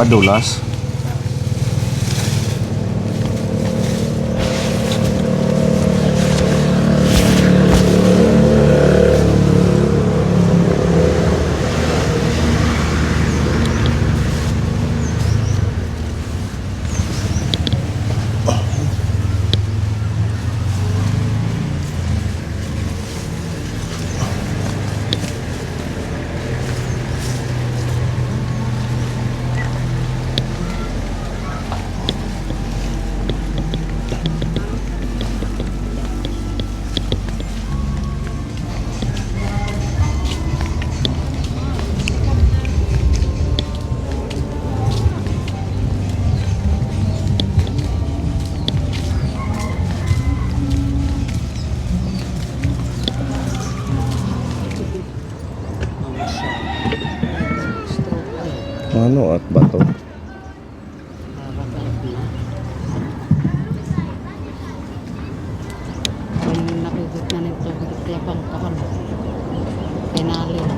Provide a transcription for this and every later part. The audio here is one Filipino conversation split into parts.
Madulas. Ano at bato? Kung nakikot na nito, kaya pang kapan. Penalin.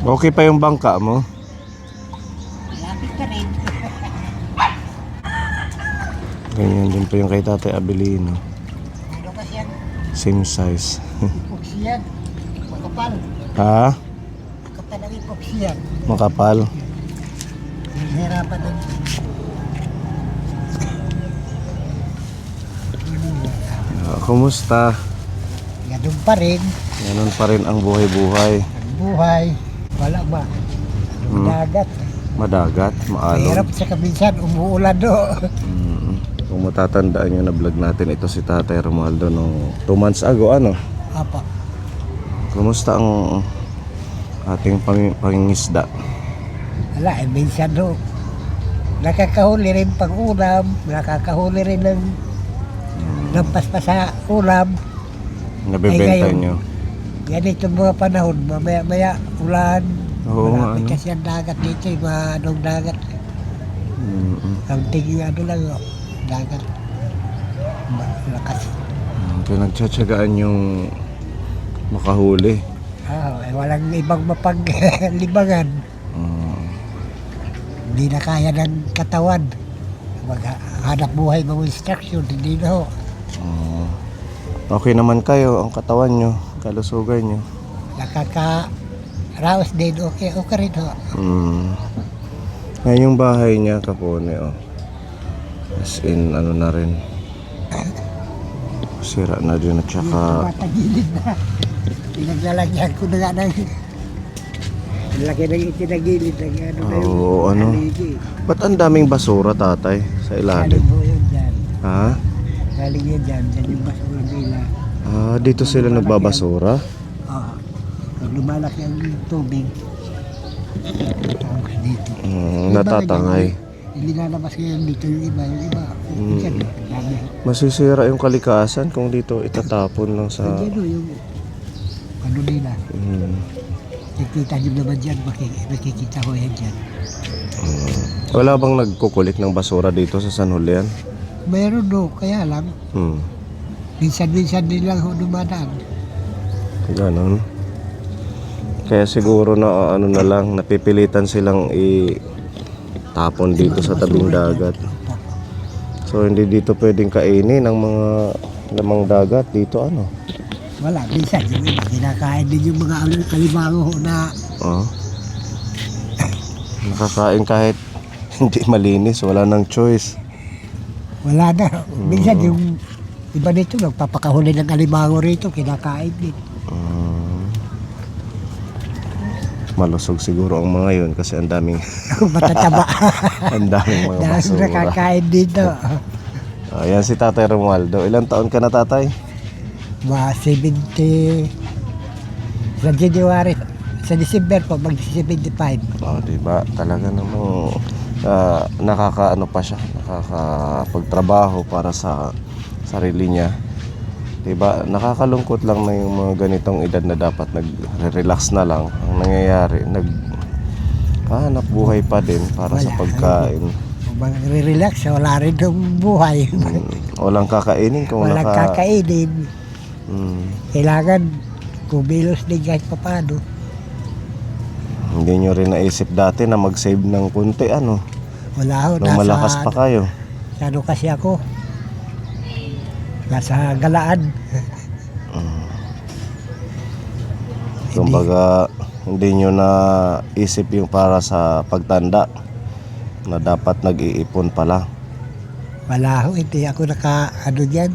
Okay pa yung bangka mo? Lapit ka rin. Ganyan din po yung kay Tatay Abilino. Ano kasi yan? Same size. Ipoxy yan. Makapal. Ha? Makapal ang ipoxy yan. Makapal. Hirapan din. Kumusta? Ganun pa rin. Ganun pa rin ang buhay-buhay. Ang buhay. Wala ba? Dagat. Madagat, maalon. Hirap sa kaminsan. Umuulan do. Kung matatandaan nyo na vlog natin, ito si Tatay Romualdo no 2 months ago, ano? Apa. Kumusta ang ating pangingisda? Wala, minsan do. Nakakahuli rin pang ulam. Nakakahuli rin ng paspas sa ulam. Nabibenta ngayon, nyo? Ganito mga panahon, maya ulan. Oo nga, Malapit ano? kasi ang dagat dito, yung mga anong dagat. Ang tingin ano lang, dagat. Lakas. Pinagtsatsagaan yung makahuli. Walang ibang mapaglibangan. Hindi na kaya ng katawan. Maghanap buhay mga instruction, hindi na ho. Okay naman kayo, ang katawan nyo, kalusugan nyo. Nakaka-raos din, okay rin ho. Ngayon yung bahay niya, Kapone, oh. As in, ano na rin. Sira na din at saka... Matagilid na. Pinaglalagyan ko na nga ng... Laki na itinagilid ng ano na yung Oo, ano? haligi. Ba't ang daming basura, Tatay, sa ilalim? Galing mo yun dyan. Ha? Galing yun dyan, dyan yung basura nila. Dito sila nagbabasura? Oo. Pag lumalaki ang tubig, tapos dito. Natatangay. Ilinalabas ngayon dito yung iba. Dyan, dami. Masisira yung kalikasan kung dito itatapon lang sa... Dyan yung ano nila. Nakikita nyo naman dyan, makikita ko yan dyan. Wala bang nagkukulik ng basura dito sa San Julian? Mayroon no, kaya lang, minsan-minsan din lang ho dumadaan. Ganon. Kaya siguro na ano na lang, napipilitan silang itapon dito sa tabing dagat. So hindi dito pwedeng kainin ang mga lamang dagat dito, ano? Wala, minsan yung iba, kinakain din yung mga alimango ho na Nakakain kahit hindi malinis, wala nang choice. wala na. Minsan yung iba nito, nagpapakahuli ng alimango rito, kinakain din. Malusog siguro ang mga yun kasi ang daming Matataba. ang daming mga Dahil basura. nakakain dito. Ayan si Tatay Romualdo. Ilang taon ka na, Tatay? Mga 70. Sa January, sa December po, mag-75. Diba? Talaga namang nakakaano pa siya, nakakapagtrabaho para sa sarili niya. Diba? Nakakalungkot lang na yung mga ganitong edad na dapat nagre-relax na lang. Ang nangyayari, hanap buhay pa din para sa Wala. pagkain. Kung mag-relax, wala rin yung buhay. Walang kakainin kung Walang kakainin. Mm, Kailangan kumilos din kahit paano. hindi nyo rin naisip dati na mag-save ng kunti, ano? Wala ho. Nung malakas pa kayo. Ano kasi ako? Nasa galaan. Kumbaga, hindi nyo na isip yung para sa pagtanda na dapat nag-iipon pala. Wala ho. Hindi ako ano dyan.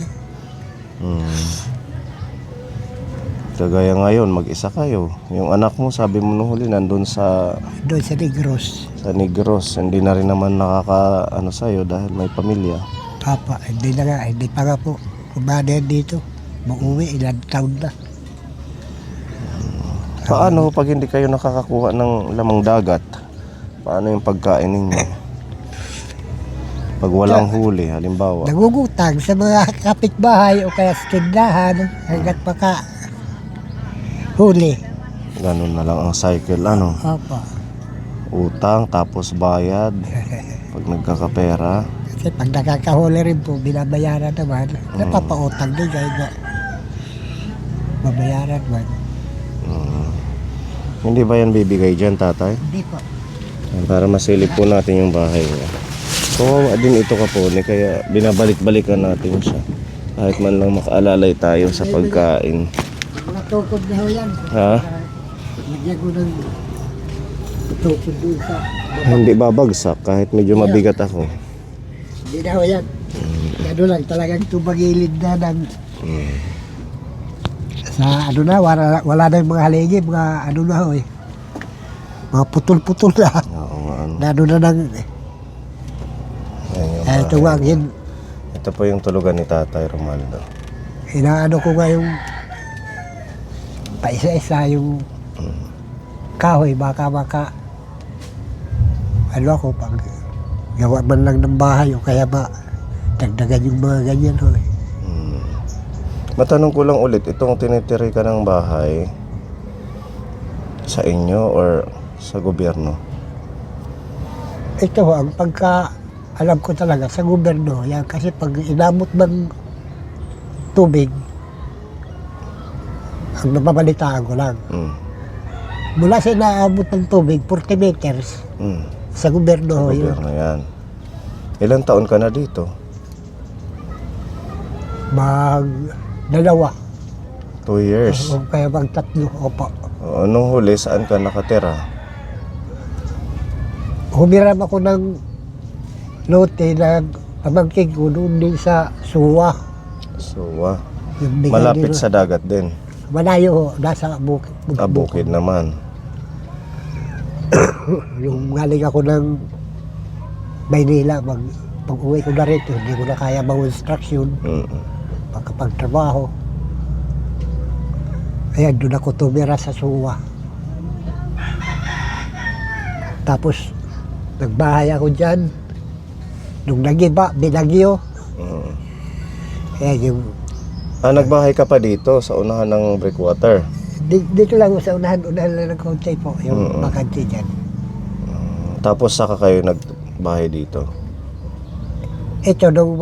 Kagaya ngayon, mag-isa kayo. Yung anak mo, sabi mo nung huli, nandun sa Doon sa Negros. Negros. Hindi na rin naman nakaka-ano sa'yo dahil may pamilya. Papa, hindi na nga. Hindi pa nga po. Kumanayan dito. Mauwi, ilang taon na. Paano pag hindi kayo nakakakuha ng lamang dagat? Paano yung pagkain ninyo? Pag walang huli, halimbawa. Nagugutang sa mga kapitbahay o kaya sa tindahan hanggat maka huli. Ganun na lang ang cycle, ano? Opo. Utang, tapos bayad. Pag nagkakapera. Kasi pag nakakahuli rin po, binabayaran naman. Napapautang din kaya nga. Babayaran man. Hindi ba yan bibigay dyan, Tatay? Hindi po. Para masilip po natin yung bahay niya. Kawawa din ito Kapone, kaya binabalik-balikan natin siya. Kahit man lang makaalalay tayo sa pagkain. Mga tukod na ho yan. Ha? Lagyan ko ng tukod doon sa Hindi babagsak kahit medyo mabigat ako. Hindi na ho yan. Ano lang, talagang tumagilid na ng sa ano na, wala na yung mga haligi, mga ano na ho eh. Mga putol-putol na. Oo nga, ano. Na ano na ng Yan yung ito bahay. nga yun. Ito po yung tulugan ni Tatay Romualdo. Inaano ko nga yung paisa-isa yung kahoy, baka ano ako pag gawa man lang ng bahay o kaya ba dagdagan yung mga ganyan ho eh. Matanong ko lang ulit, itong tinitiri ka ng bahay sa inyo or sa gobyerno? Ito ho, ang pagka alam ko talaga sa gobyerno yan kasi pag inamot ng tubig ang napabalitaan ko lang mula sa inaabot ng tubig 40 meters sa gobyerno ho yun. Gobyerno yan. Ilang taon ka na dito? Dalawa 2 years. o kaya tatlo. Opo. Nung huli, saan ka nakatira? Humiram ako ng lote na pamangkin ko doon din sa Suwa. So, Yung bigay malapit nila. sa dagat din. Malayo ho, nasa bukid. Bukid naman. Yung galing ako ng Maynila, pag uwi ko na rito, hindi ko na kaya mag-instruction, pagkapagtrabaho. Ayan, doon ako tumira sa Suwa. Tapos, nagbahay ako dyan. Nung nagiba, binagyo. Ayan yung... Nagbahay ka pa dito sa unahan ng breakwater. Dito lang sa unahan lang ng konti po, yung bakante dyan. Tapos saka kayo nagbahay dito. Ito, nung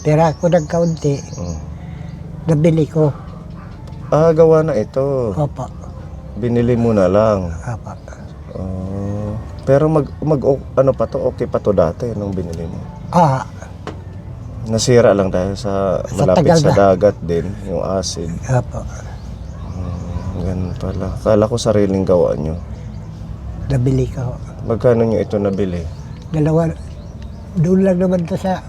tira ko ng kaunti, nabili ko. Gawa na ito. Opo. Binili mo na lang. Opo. Pero ano pa to? Okay pa to dati nung binili mo? Nasira lang dahil sa malapit tagal sa na. dagat din, yung acid. Opo. Ganun pala. Kala ko sariling gawa nyo. Nabili ko. Magkano nyo ito nabili? Dalawa. Doon lang naman to sa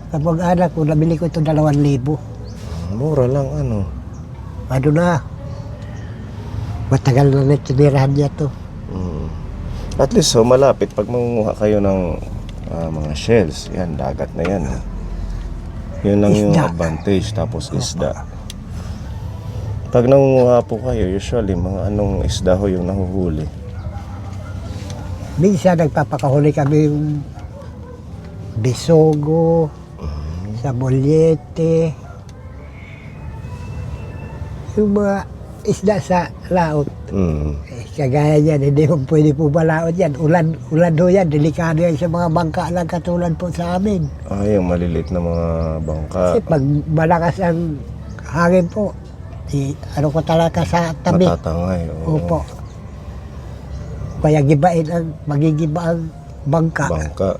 kapag-anak ko, nabili ko ito 2,000. Mura lang, ano? Ano na? Matagal na natinirahan niya to. Mm. At least so malapit pag mangunguha kayo ng mga shells, yan dagat na yan. Yun lang yung Isda. advantage, tapos isda. Pag nangunguha po kayo, usually mga anong isda ho yung nahuhuli? Minsan nagpapakahuli kami yung bisogo, samolyete, yung mga isda sa laot. Mm. Kagaya niyan, hindi mo pwede po malaot yan. Ulan ho yan, delikado yan sa mga bangka lang katulad po sa amin. Yung maliliit na mga bangka. Kasi pag malakas ang hangin po, ano ko talaga sa tabi. Matatangay. Oo. Opo. Kaya magigiba ang bangka. Bangka.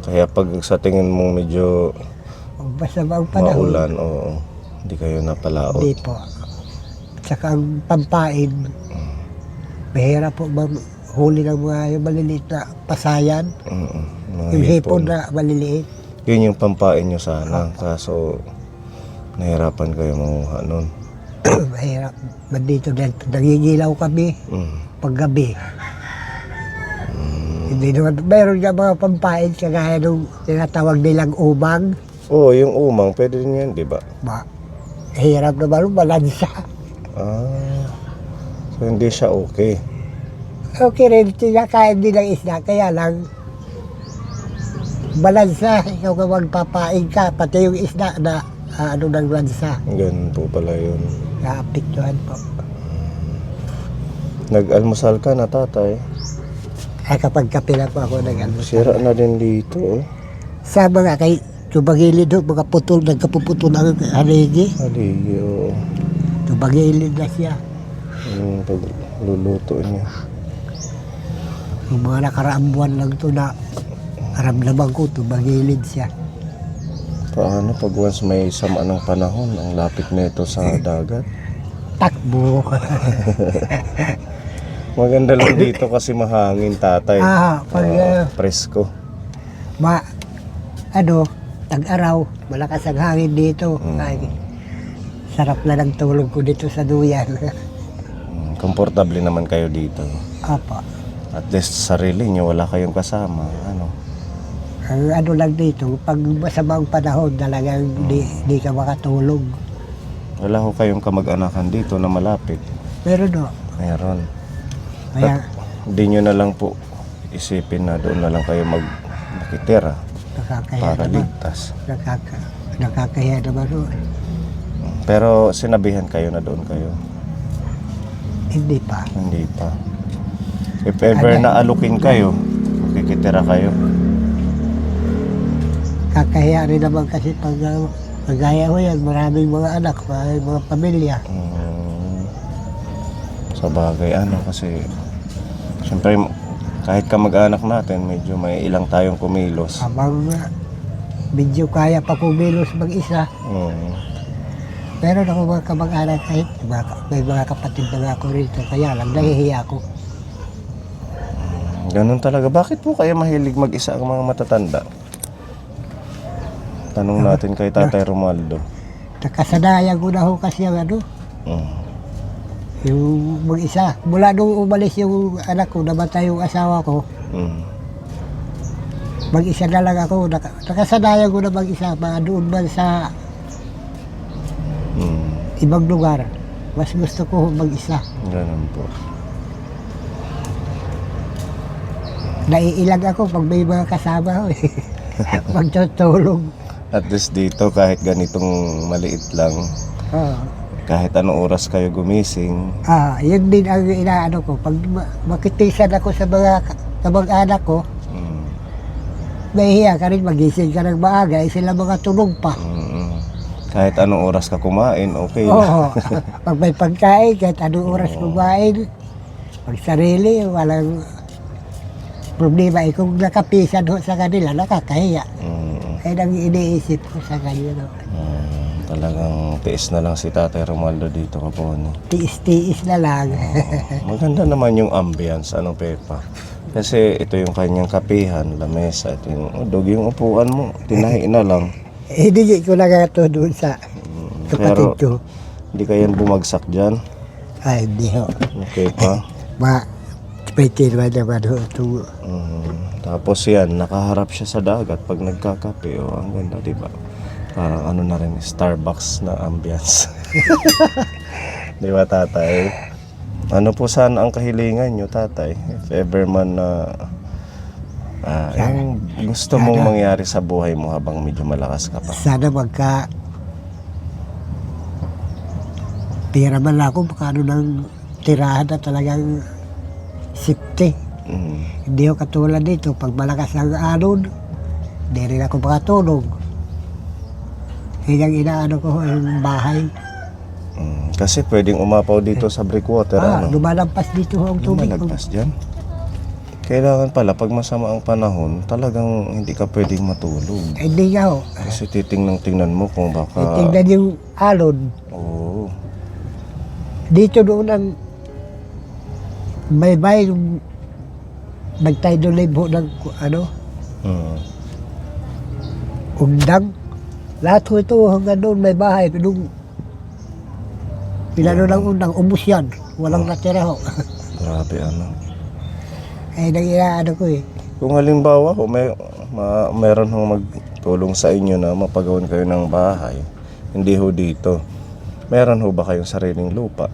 Kaya pag sa tingin mong medyo Basta ba ang panahon? maulan, oo, hindi kayo napalaot. Hindi po. Tsaka ang pampain, mahirap po huli ng mga yung maliliit na pasayan. Mga Yung hipon hipon. na maliliit. Yun yung pampain nyo sana. Kaso, nahirapan kayo manguha nun. Mahirap. Bandito nangingilaw kami Mm. paggabi. Hindi naman, mayroon nga mga pampain kagaya nung tinatawag nilang umang. Oo, yung umang, pwede din yan, di ba? Hirap naman balansa. So hindi siya okay. Okay rin, tinakain din ng isda, kaya lang balansa, ikaw ka magpapain ka, pati yung isda na ano ng lansa, Ganun po pala yun. naapektuhan po. Nag-almusal ka na, tatay. Ay kapag kape na po ako nag-almusal. Sira na din dito, oh. Sa mga kay tubagilid ho, mga putol, nagkapuputol ang haligi. Haligi, oo. Tubagilid na siya. Yung pagluluto niya. Yung mga nakaraang buwan lang to na karamdaman ko, tubagilid siya. Paano pag once may sama ng panahon, ang lapit na ito sa dagat? Takbo. Maganda lang dito kasi mahangin, tatay. Presko. Tag-araw, malakas ang hangin dito. Ay, sarap na ng tulog ko dito sa duyan. Komportable naman kayo dito. Apa. At least sarili nyo, wala kayong kasama. Ano? Ang ano lang dito, pag masamang panahon talagang di ka makatulog. Wala ko kayong kamag-anakan dito na malapit. Pero no, Meron. kaya Hindi nyo na lang po isipin na doon na lang kayo nakitira nakakaya para naman. ligtas. Nakakaya naman ho. Pero sinabihan kayo na doon kayo. Hindi pa. Hindi pa. If ever na alukin kayo, makikitira kayo. Kakahiya rin naman kasi pag magaya ho yan, maraming mga anak, maraming mga pamilya. Sa bagay, kasi siyempre kahit kamag-anak natin, medyo may ilang tayong kumilos. Habang medyo kaya pa kumilos mag-isa. Pero ako mga kamag-anak kahit may mga kapatid na ako rito, kaya lang nahihiya ako. Ganun talaga. Bakit po kaya mahilig mag-isa ang mga matatanda? Tanong natin kay Tatay Romualdo. Nakasanayan ko na ho kasi ang yung mag-isa. Mula nung umalis yung anak ko, namatay yung asawa ko, mag-isa na lang ako. Nakasanayan ko na mag-isa, doon man sa ibang lugar. Mas gusto ko mag-isa. Ganun po. Naiilag ako pag may mga kasama ko magtutulog. At least dito, kahit ganitong maliit lang, kahit anong oras kayo gumising, Yun din ang inaano ko. Pag makitisan ako sa mga kamag-anak ko, nahihiya ka rin, magising ka ng maaga, sila mga tulog pa. kahit anong oras ka kumain, okay lang. Oo. Pag may pagkain, kahit anong oras kumain, pag sarili, walang problema. Kung nakapisan ho sa kanila, nakakahiya. Kaya nang iniisip ko sa kanila. Talagang tiis na lang si Tatay Romualdo dito kapon. Tiis-tiis na lang. Maganda naman yung ambience, Pepa. Kasi ito yung kanyang kapihan, lamesa, ito yung yung upuan mo, tinahi na lang. Hindi ko na nga ito doon sa kapatid Pero ko. hindi kayan bumagsak dyan. Ay, hindi ho. Okay pa. Pwede naman ho. Ito. Tapos yan, nakaharap siya sa dagat pag nagkakape. Oh, ang ganda, di ba? Parang ano na rin, Starbucks na ambience. Di ba, tatay? Ano po sana ang kahilingan nyo, tatay? If ever man na yung gusto mong mangyari sa buhay mo habang medyo malakas ka pa. Sana pira man ako, makano ng tirahan na talagang safety. Hindi ko katulad dito, pag malakas ang alon, hindi rin ako makatulog. Hinggang inaano ko yung bahay. Kasi pwedeng umapaw dito sa breakwater. Lumalampas dito ang tubig. Lumalagpas dyan. Kailangan pala, pag masama ang panahon, talagang hindi ka pwedeng matulog. Hindi nga ho. Kasi tingnan mo kung baka... Tingnan yung alon. Oo. Dito doon ang may nagtayo doon libo ng undang. Lahat ko ito hanggang doon may bahay. Nung pinano ng undang, ubus yan. Walang natira ho. Grabe ano. Ay nangyayaan ko eh. Kung halimbawa meron hong magtulong sa inyo na mapagawan kayo ng bahay, hindi ho dito. Meron ho ba kayong sariling lupa?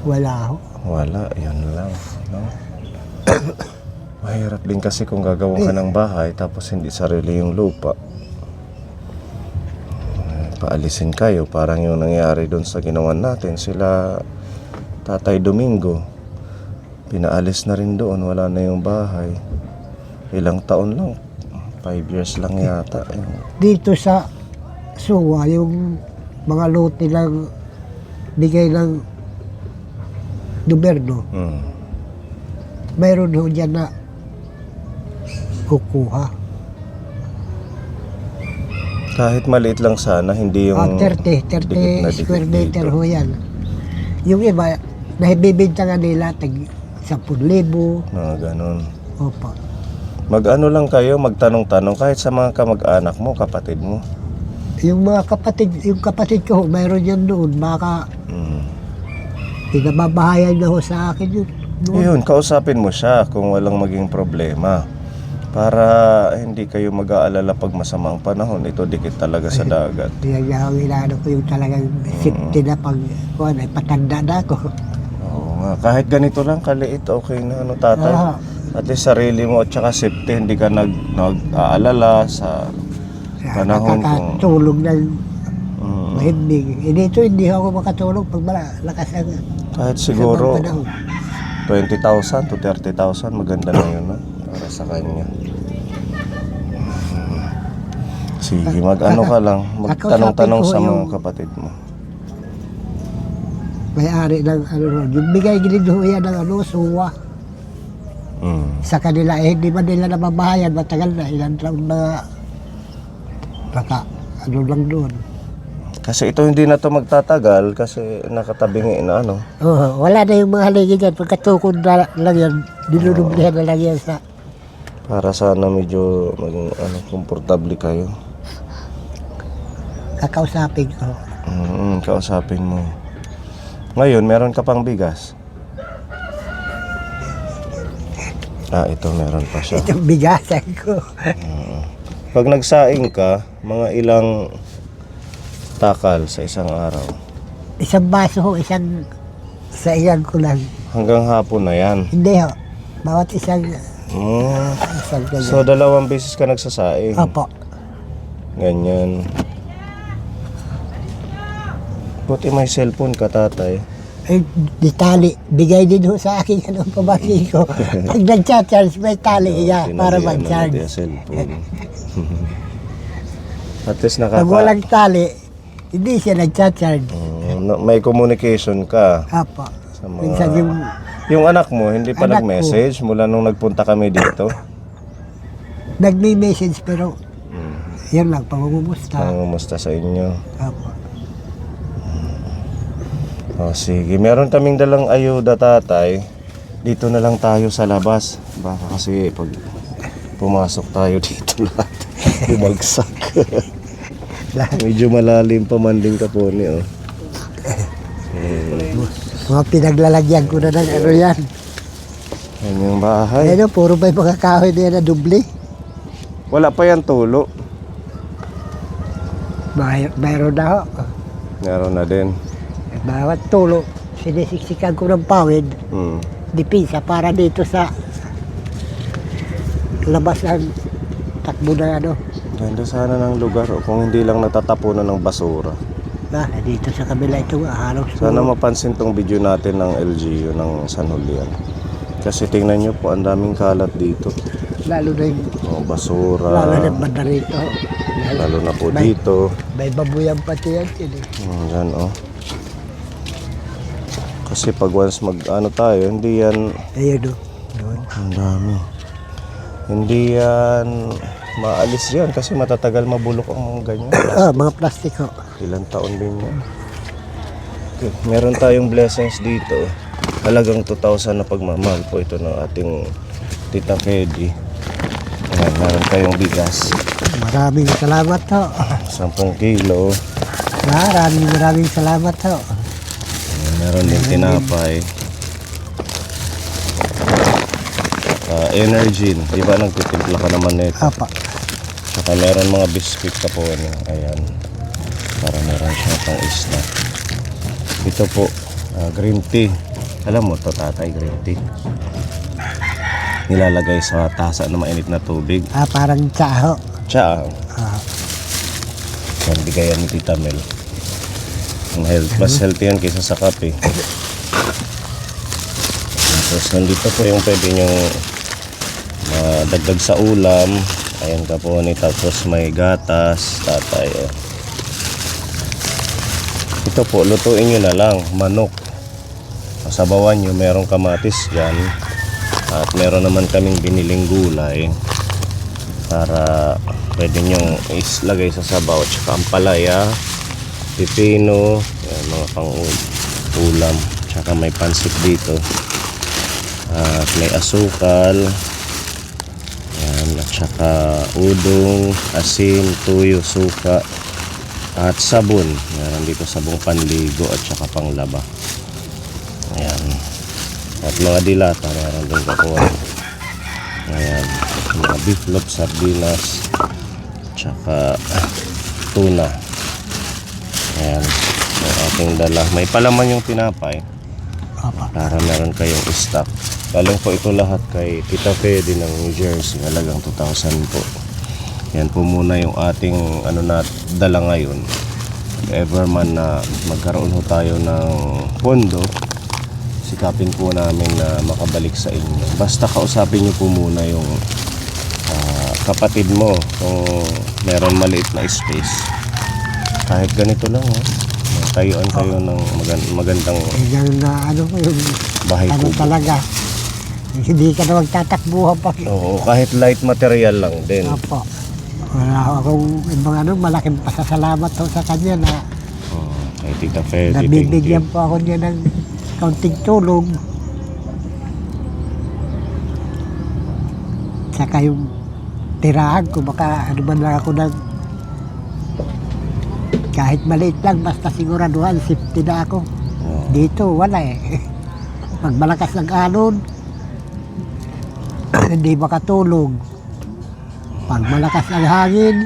Wala ho. Wala, yan lang. No? Mahirap din kasi kung gagawa ka ng bahay tapos hindi sarili yung lupa. Paalisin kayo, parang yung nangyari doon sa ginawa natin. Sila Tatay Domingo, pinaalis na rin doon, wala na yung bahay. Ilang taon lang, 5 years lang yata. Dito sa Suwa, yung mga lot nilang bigay ng gobyerno, mayroon ho dyan na kukuha. Kahit maliit lang sana, hindi yung 30 square meter ho yan. Yung iba, nahibibinta nga nila, tag 10,000. Ganun. Opo. Mag-ano lang kayo, magtanong-tanong kahit sa mga kamag-anak mo, kapatid mo. Yung mga kapatid ko, mayroon yan doon, baka pinababahayan na ho sa akin yun. Yun, kausapin mo siya kung walang maging problema. Para hindi kayo mag-aalala pag masama ang panahon. Ito dikit talaga sa dagat. Yung inaano ko yung talagang safety na pag patanda na ako. Oo nga, kahit ganito lang kaliit, okay na tatay. At least sarili mo at saka safety, hindi ka nag-aalala sa panahon kung... Nakakatulog ng mahimig. Dito hindi ako makatulog pag malakas ang... Kahit siguro 20,000 to 30,000, maganda na yun para sa kanya. Sige, mag-ano ka lang, magtanong-tanong sa mga kapatid mo. May-ari ng yung bigay ginido yan ng suwa. Sa kanila, hindi ba nila nababahayan, matagal na, ilang taon na lang doon. Kasi ito hindi na to magtatagal kasi nakatabingi na Wala na yung mga haligi dyan. Pagkatukod na lang yan, dinudumblihan na lang yan sa... Para sana medyo maging komportable kayo. Kakausapin ko. Kausapin mo. Ngayon, meron ka pang bigas? Ito meron pa siya. Itong bigasan ko. Pag nagsaing ka, mga ilang takal sa isang araw? Isang baso ho, sa iyan ko lang. Hanggang hapon na yan? Hindi ho. Bawat isang ganyan. So 2 beses ka nagsasaing? Opo. Ganyan. Buti may cellphone ka, tatay. Di tali. Bigay din ho sa akin pabaki ko. Pag nag-charge, may tali iya para mag-charge. Cellphone. At least Pag walang tali, hindi siya nag-charge. May communication ka. Opo. Sa mga... Minsan yung anak mo, hindi pa Anak nag-message mula nung nagpunta kami dito? Nag-message pero yan lang, pangungumusta. Pangungumusta sa inyo. Opo. Sige, meron kaming dalang ayuda, tatay. Dito na lang tayo sa labas. Baka kasi pag pumasok tayo dito lahat, bumagsak. Medyo malalim pa man din ka po ni. Mga pinaglalagyan ko na ng ano yan. Yan yung bahay. Ayun, puro may mga kahoy na yan na dubli. Wala pa yan tulo. Mayroon na ho. Meron na din. Bawat tulo, sinisiksikan ko ng pawid. Hmm. Dipisa para dito sa labas ng takbo na ano. Ganda sana ng lugar kung hindi lang natatapunan ng basura. Dito sa kabila ito, halos Sana mapansin tong video natin ng LGU ng San Julian. Kasi tingnan nyo po, ang daming kalat dito. lalo na yung lalo Basura. na banda rito. Lalo na po May- dito. May babuyan pati yan. Yan oh. Kasi pag once mag-ano tayo, hindi yan, Ayun o. Doon. ang dami. Hindi yan maalis yan kasi matatagal mabulok ang mga ganyan. Mga plastiko. Ilang taon din yan. Okay, meron tayong blessings dito. Halagang 2,000 na pagmamahal po ito ng ating Tita Fedy. Ayan, meron tayong bigas. Maraming salamat ho. 10 kilo. Maraming salamat ho. Ayan, meron din tinapay. Energy. Di ba nagtitimpla ka naman nito? Apa. Saka meron mga biscuit ka po. Ayan. Para meron siya pang snack. Ito po, green tea. Alam mo to tatay, green tea. Nilalagay sa tasa na mainit na tubig. Parang tsaho. Tsa. Yan, bigayan ni Tita Mel. Ang mas healthy yan kaysa sa kape. Tapos nandito po yung pwede nyong madagdag sa ulam. Ayan ka po ni. Tapos may gatas, tatay. Oh. Ito po, lutuin nyo na lang, manok. Sabawan nyo, merong kamatis dyan. At meron naman kaming biniling gulay para pwede nyong islagay sa sabaw. At saka ampalaya, pipino, yan, mga pang ulam. Tsaka may pansit dito. At may asukal. Yan, at saka udong, asin, tuyo, suka. At sabon. Meron dito sabong panligo at saka panglaba. Ayan. At mga dilata, meron din kakuha. Ayan. Mga beef loaf, sardinas, tsaka tuna. Ayan. Ang ating dala. May palaman yung tinapay. Apa. Para meron kayong stock. Galing po ito lahat kay Tita Fedy ng New Jersey. Halagang 2,000 po. Yan po muna yung ating dala ngayon. If ever man na magkaroon ho tayo ng pondo, sikapin po namin na makabalik sa inyo. Basta kausapin nyo po muna yung kapatid mo kung meron maliit na space. Kahit ganito lang tayuan kayo ng magandang Ganun na ano yung bahay ano kubo. talaga. Hindi ka na magtatakbuhan pa. Oo, kahit light material lang din. Opo. Wala akong ibang malaking pasasalamat ho sa kanya na Kay Tita Fedy, thank nabibigyan you. po ako niya ng kaunting tulong. Saka yung tirahan ko, baka ano man lang ako ng kahit maliit lang, basta siguraduhan, safety na ako. Oo. Dito, wala eh. Pag malakas ng alon, hindi makatulog. Pag malakas ang hangin,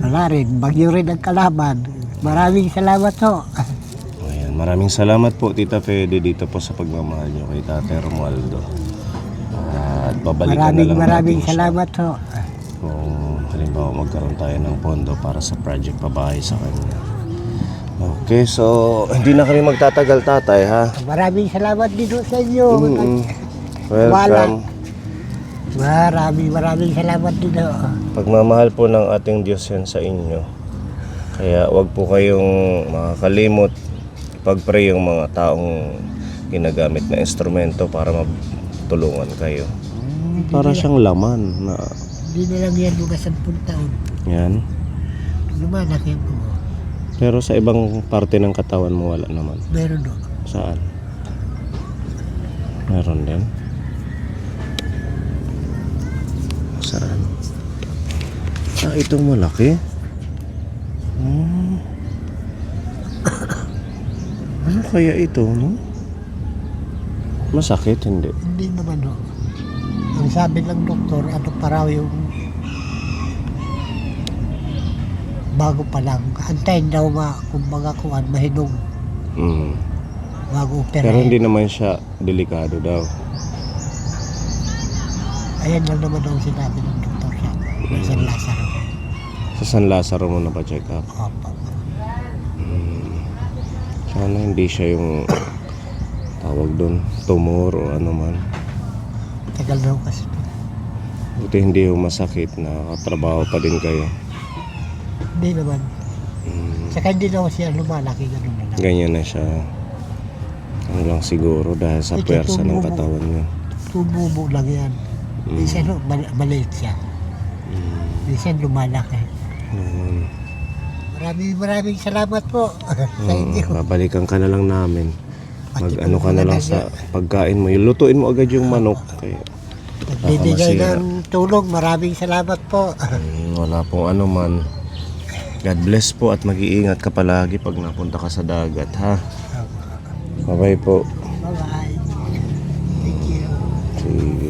wala rin. Bagyo rin ang kalaban. Maraming salamat ho. Ayan, maraming salamat po Tita Fedy dito po sa pagmamahal nyo kay Tatay Romualdo. At babalikan na lang Maraming natin siya salamat ho. kung halimbawa magkaroon tayo ng pondo para sa project pabahay sa kanya. Okay, so hindi na kami magtatagal tatay ha. Maraming salamat dito sa inyo. Welcome. Maraming salamat dito. Pagmamahal po ng ating Diyos yan sa inyo. Kaya wag po kayong makakalimot pag-pray yung mga taong ginagamit na instrumento para matulungan kayo. Para siyang laman na Hindi na lang yan mga 10 taon. yan. Lumalaki po. Pero sa ibang parte ng katawan mo wala naman. Meron o. Saan? Meron din. Saan? Itong malaki. kaya ito, no? Masakit, hindi. Hindi naman ho. Ang sabi ng doktor, ano pa raw yung bago pa lang. Antayin daw kumbaga kuhan, mahinog Mm. bago opera. Pero hindi naman siya delikado daw. Ayan lang naman ang sinabi ng doktor sa San Lazaro. Sa San Lazaro mo na pa check up. Opo. Sana hindi siya yung tawag doon, tumor o ano man. Tagal daw kasi. Buti hindi yung masakit, nakatrabaho pa din kayo. Hindi naman. Mm. Saka hindi daw siya lumalaki, gano'n na lang. Ganyan na siya. Ano lang siguro dahil sa Ito, pwersa ng tumubo. katawan niya. Tumubo lang yan. Minsan ho, maliit siya. Minsan lumalaki. Maraming salamat po sa inyo. Babalikan ka na lang namin. Pati Mag-ano ka na lang sa pagkain mo. Lutuin mo agad yung manok. Kaya, Nagbibigay masira. ng tulong. Maraming salamat po. wala pong ano man. God bless po at mag-iingat ka palagi pag napunta ka sa dagat, ha? Bye-bye po. Bye-bye. Thank you. Sige.